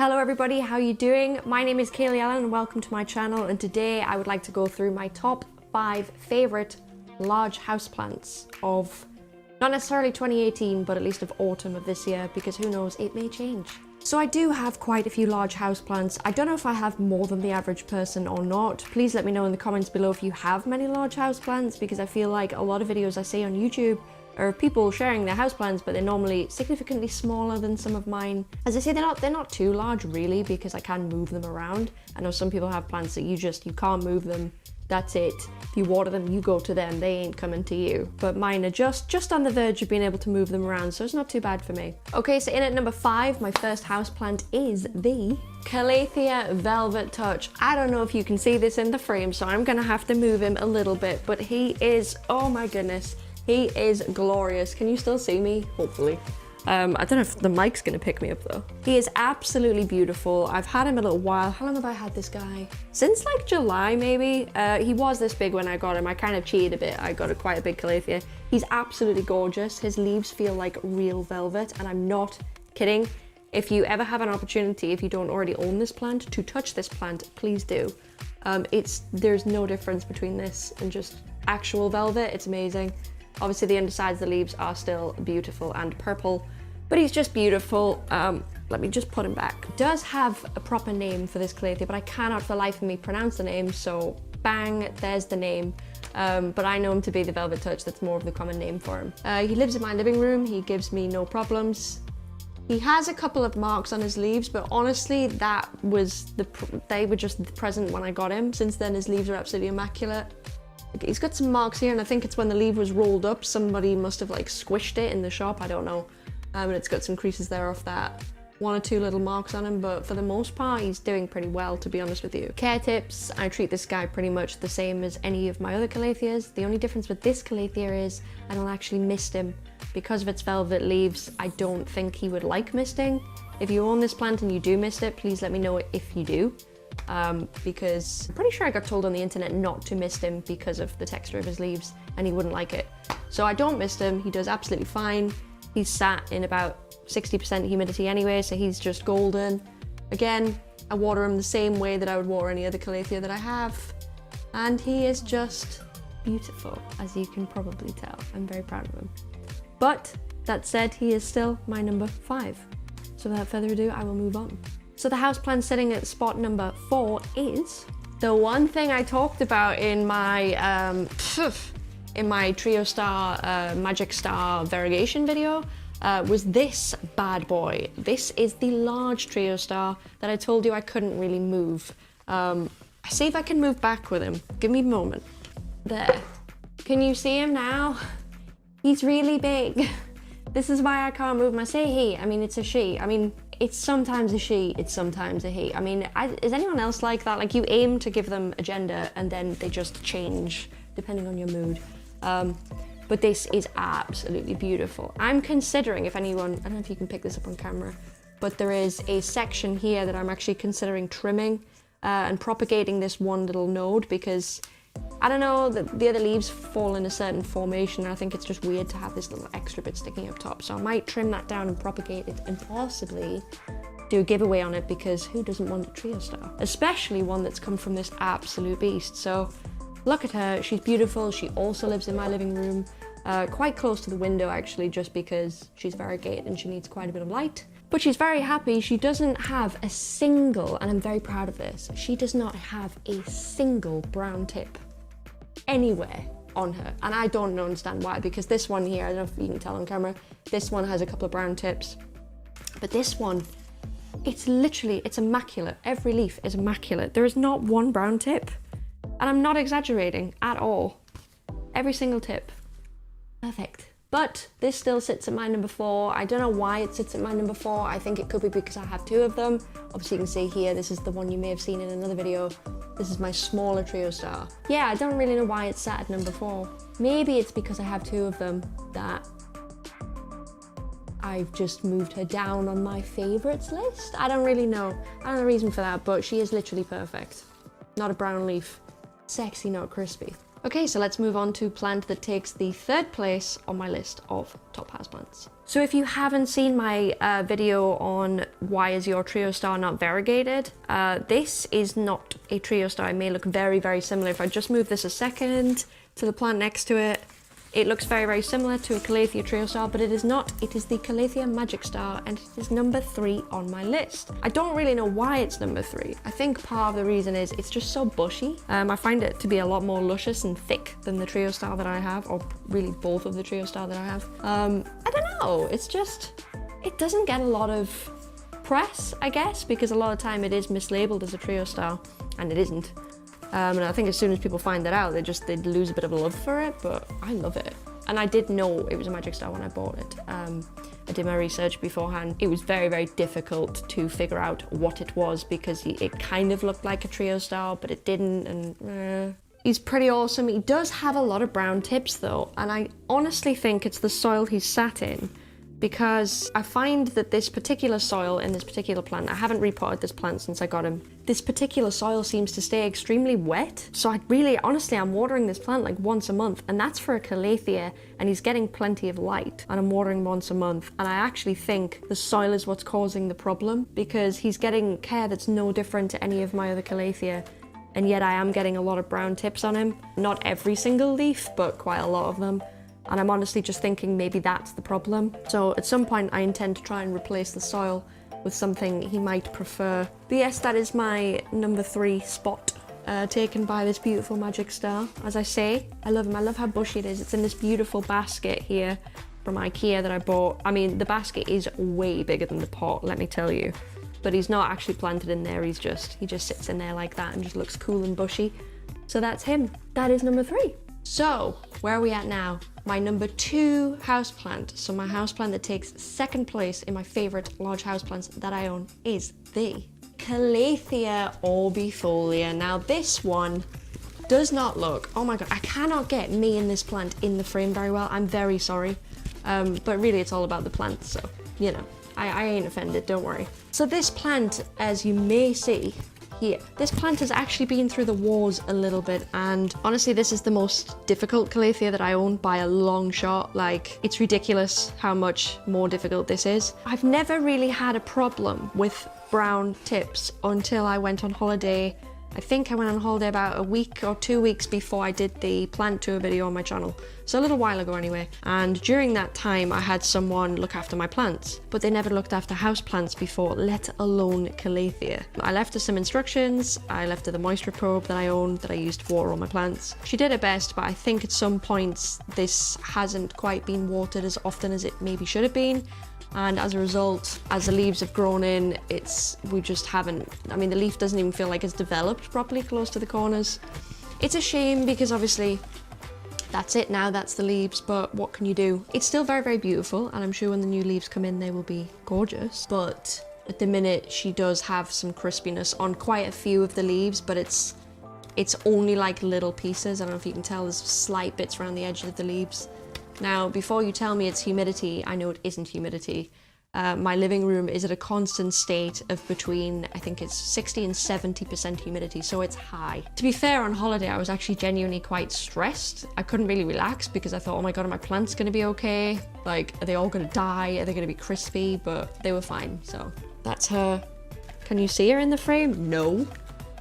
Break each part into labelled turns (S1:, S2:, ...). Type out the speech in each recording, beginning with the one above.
S1: Hello everybody, how are you doing? My name is Kaylee Allen and welcome to my channel, and today I would like to go through my top 5 favorite large houseplants of not necessarily 2018 but at least of autumn of this year, because who knows, it may change. So I do have quite a few large houseplants. I don't know if I have more than the average person or not. Please let me know in the comments below if you have many large houseplants, because I feel like a lot of videos I see on YouTube are people sharing their houseplants, but they're normally significantly smaller than some of mine. As I say, they're not too large really, because I can move them around. I know some people have plants that you can't move them. That's it. If you water them, you go to them. They ain't coming to you. But mine are just on the verge of being able to move them around, so it's not too bad for me. Okay, so in at number 5, my first houseplant is the Calathea Velvet Touch. I don't know if you can see this in the frame, so I'm gonna have to move him a little bit, but he is, oh my goodness, he is glorious. Can you still see me? Hopefully. I don't know if the mic's gonna pick me up though. He is absolutely beautiful. I've had him a little while. How long have I had this guy? Since like July maybe. He was this big when I got him. I kind of cheated a bit. I got quite a big Calathea. He's absolutely gorgeous. His leaves feel like real velvet, and I'm not kidding. If you ever have an opportunity, if you don't already own this plant, to touch this plant, please do. There's no difference between this and just actual velvet. It's amazing. Obviously the undersides of the leaves are still beautiful and purple, but he's just beautiful. Let me just put him back. It does have a proper name for this Calathea, but I cannot for the life of me pronounce the name, so bang, there's the name. But I know him to be the Velvet Touch. That's more of the common name for him. He lives in my living room. He gives me no problems. He has a couple of marks on his leaves, but honestly, they were just present when I got him. Since then, his leaves are absolutely immaculate. He's got some marks here, and I think it's when the leaf was rolled up. Somebody must have like squished it in the shop, I don't know. And it's got some creases there off that. 1 or 2 little marks on him, but for the most part, he's doing pretty well, to be honest with you. Care tips: I treat this guy pretty much the same as any of my other Calatheas. The only difference with this Calathea is I don't actually mist him. Because of its velvet leaves, I don't think he would like misting. If you own this plant and you do mist it, please let me know if you do. Because I'm pretty sure I got told on the internet not to mist him because of the texture of his leaves and he wouldn't like it. So I don't mist him. He does absolutely fine. He's sat in about 60% humidity anyway, so he's just golden. Again, I water him the same way that I would water any other Calathea that I have, and he is just beautiful, as you can probably tell. I'm very proud of him. But that said, he is still my number 5. So without further ado, I will move on. So the houseplant sitting at spot number 4 is the one thing I talked about in my Trio Star Magic Star variegation video, was this bad boy. This is the large Trio Star that I told you I couldn't really move. I see if I can move back with him. Give me a moment. There. Can you see him now? He's really big. This is why I can't move him. I say he, I mean it's a she. I mean, it's sometimes a she, it's sometimes a he. I mean, is anyone else like that? Like, you aim to give them a gender and then they just change depending on your mood. But this is absolutely beautiful. I'm considering, if anyone, I don't know if you can pick this up on camera, but there is a section here that I'm actually considering trimming and propagating this one little node, because I don't know, the other leaves fall in a certain formation, and I think it's just weird to have this little extra bit sticking up top. So I might trim that down and propagate it and possibly do a giveaway on it, because who doesn't want a Trio Star? Especially one that's come from this absolute beast. So look at her, she's beautiful. She also lives in my living room, quite close to the window actually, just because she's variegated and she needs quite a bit of light. But she's very happy. She doesn't have a single, and I'm very proud of this, she does not have a single brown tip anywhere on her, and I don't understand why, because this one here, I don't know if you can tell on camera, this one has a couple of brown tips, but this one, it's immaculate. Every leaf is immaculate. There is not one brown tip, and I'm not exaggerating at all. Every single tip, perfect. But this still sits at my number 4. I don't know why it sits at my number 4. I think it could be because I have 2 of them. Obviously you can see here, this is the one you may have seen in another video. This is my smaller Trio Star. Yeah, I don't really know why it's sat at number 4. Maybe it's because I have 2 of them that I've just moved her down on my favorites list. I don't really know. I don't know the reason for that, but she is literally perfect. Not a brown leaf. Sexy, not crispy. Okay, so let's move on to plant that takes the 3rd place on my list of top houseplants. So if you haven't seen my video on why is your trio star not variegated, this is not a trio star. It may look very, very similar. If I just move this a second to the plant next to it, it looks very, very similar to a Calathea trio star, but it is not. It is the Calathea magic star, and it is number 3 on my list. I don't really know why it's number 3. I think part of the reason is it's just so bushy. I find it to be a lot more luscious and thick than the trio star that I have, or really both of the trio star that I have. I don't know, it's just, it doesn't get a lot of press, I guess, because a lot of time it is mislabeled as a trio star, and it isn't. And I think as soon as people find that out, they'd lose a bit of love for it, but I love it. And I did know it was a magic star when I bought it. I did my research beforehand. It was very, very difficult to figure out what it was because it kind of looked like a trio star, but it didn't, and he's pretty awesome. He does have a lot of brown tips though, and I honestly think it's the soil he's sat in, because I find that this particular soil in this particular plant, I haven't repotted this plant since I got him, this particular soil seems to stay extremely wet. So honestly, I'm watering this plant like once a month, and that's for a Calathea, and he's getting plenty of light, and I'm watering once a month. And I actually think the soil is what's causing the problem, because he's getting care that's no different to any of my other Calathea, and yet I am getting a lot of brown tips on him. Not every single leaf, but quite a lot of them. And I'm honestly just thinking maybe that's the problem. So at some point I intend to try and replace the soil with something he might prefer. But yes, that is my number 3 spot, taken by this beautiful magic star. As I say, I love him. I love how bushy it is. It's in this beautiful basket here from IKEA that I bought. I mean, the basket is way bigger than the pot, let me tell you. But he's not actually planted in there. He just sits in there like that and just looks cool and bushy. So that's him. That is number 3. So, where are we at now? My number 2 houseplant, so my houseplant that takes 2nd place in my favourite large houseplants that I own, is the Calathea orbifolia. Now this one does not look, oh my god, I cannot get me and this plant in the frame very well, I'm very sorry. But really it's all about the plant, so, you know, I ain't offended, don't worry. So this plant, as you may see, here. This plant has actually been through the wars a little bit, and honestly this is the most difficult Calathea that I own by a long shot. Like, it's ridiculous how much more difficult this is. I've never really had a problem with brown tips until I went on holiday. I think I went on holiday about a week or 2 weeks before I did the plant tour video on my channel. So a little while ago anyway. And during that time I had someone look after my plants, but they never looked after house plants before, let alone Calathea. I left her some instructions. I left her the moisture probe that I own that I used to water all my plants. She did her best, but I think at some points this hasn't quite been watered as often as it maybe should have been. And as a result, as the leaves have grown in, we just haven't, I mean, the leaf doesn't even feel like it's developed properly close to the corners. It's a shame because obviously that's it now, that's the leaves, but what can you do? It's still very, very beautiful, and I'm sure when the new leaves come in, they will be gorgeous. But at the minute, she does have some crispiness on quite a few of the leaves, but it's only like little pieces. I don't know if you can tell, there's slight bits around the edges of the leaves. Now, before you tell me it's humidity, I know it isn't humidity. My living room is at a constant state of between, I think it's 60 and 70% humidity, so it's high. To be fair, on holiday, I was actually genuinely quite stressed. I couldn't really relax because I thought, oh my god, are my plants gonna be okay? Like, are they all gonna die? Are they gonna be crispy? But they were fine, so that's her. Can you see her in the frame? No.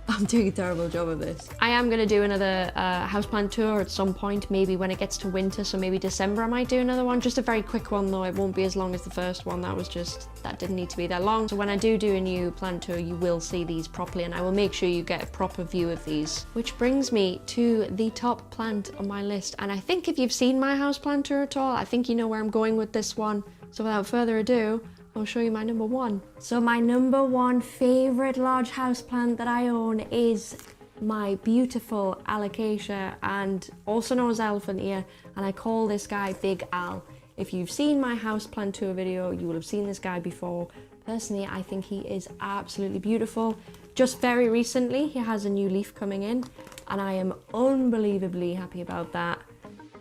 S1: I'm doing a terrible job of this. I am going to do another houseplant tour at some point, maybe when it gets to winter, so maybe December I might do another one. Just a very quick one though, it won't be as long as the first one. That didn't need to be that long. So when I do a new plant tour, you will see these properly, and I will make sure you get a proper view of these. Which brings me to the top plant on my list, and I think if you've seen my houseplant tour at all, I think you know where I'm going with this one. So without further ado, I'll show you my number 1. So my number 1 favorite large houseplant that I own is my beautiful alocasia, and also known as elephant ear, and I call this guy Big Al. If you've seen my houseplant tour video, you will have seen this guy before. Personally, I think he is absolutely beautiful. Just very recently, he has a new leaf coming in, and I am unbelievably happy about that.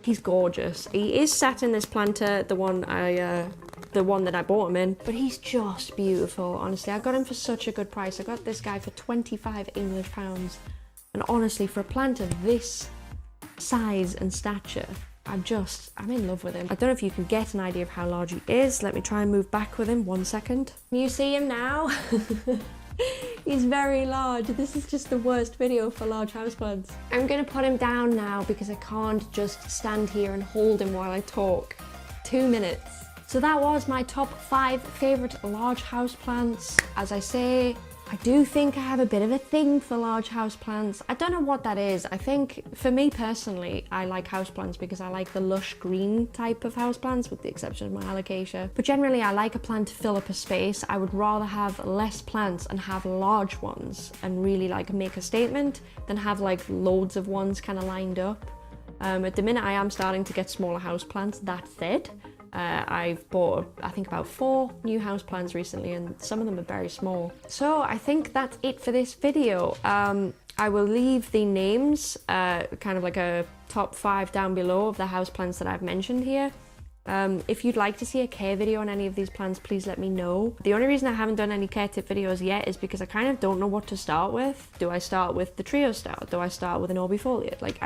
S1: He's gorgeous. He is sat in this planter, the one that I bought him in, but he's just beautiful. Honestly, I got him for such a good price. I got this guy for 25 English pounds, and honestly, for a plant of this size and stature. I'm in love with him. I don't know if you can get an idea of how large he is. Let me try and move back with him 1 second. Can you see him now? He's very large. This is just the worst video for large houseplants. I'm gonna put him down now because I can't just stand here and hold him while I talk. 2 minutes. So that was my top 5 favorite large houseplants. As I say, I do think I have a bit of a thing for large houseplants. I don't know what that is. I think for me personally, I like houseplants because I like the lush green type of houseplants, with the exception of my alocasia. But generally I like a plant to fill up a space. I would rather have less plants and have large ones and really like make a statement than have like loads of ones kind of lined up. At the minute I am starting to get smaller houseplants. That said, I've bought, I think, about 4 new houseplants recently, and some of them are very small. So I think that's it for this video. I will leave the names, kind of like a top 5 down below of the houseplants that I've mentioned here. If you'd like to see a care video on any of these plants, please let me know. The only reason I haven't done any care tip videos yet is because I kind of don't know what to start with. Do I start with the trio style? Do I start with an orbifoliate? Like,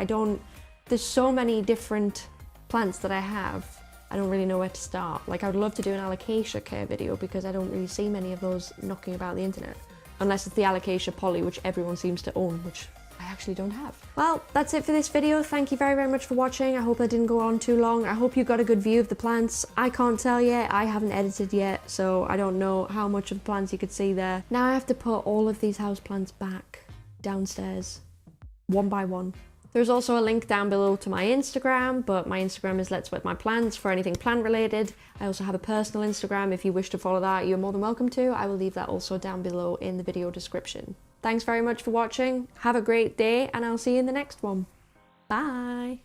S1: there's so many different plants that I have. I don't really know where to start. Like, I would love to do an alocasia care video because I don't really see many of those knocking about the internet. Unless it's the alocasia poly, which everyone seems to own, which I actually don't have. Well, that's it for this video. Thank you very, very much for watching. I hope I didn't go on too long. I hope you got a good view of the plants. I can't tell yet. I haven't edited yet, so I don't know how much of the plants you could see there. Now I have to put all of these houseplants back downstairs, one by one. There's also a link down below to my Instagram, but my Instagram is Let's Wet My Plants for anything plant related. I also have a personal Instagram. If you wish to follow that, you're more than welcome to. I will leave that also down below in the video description. Thanks very much for watching. Have a great day, and I'll see you in the next one. Bye.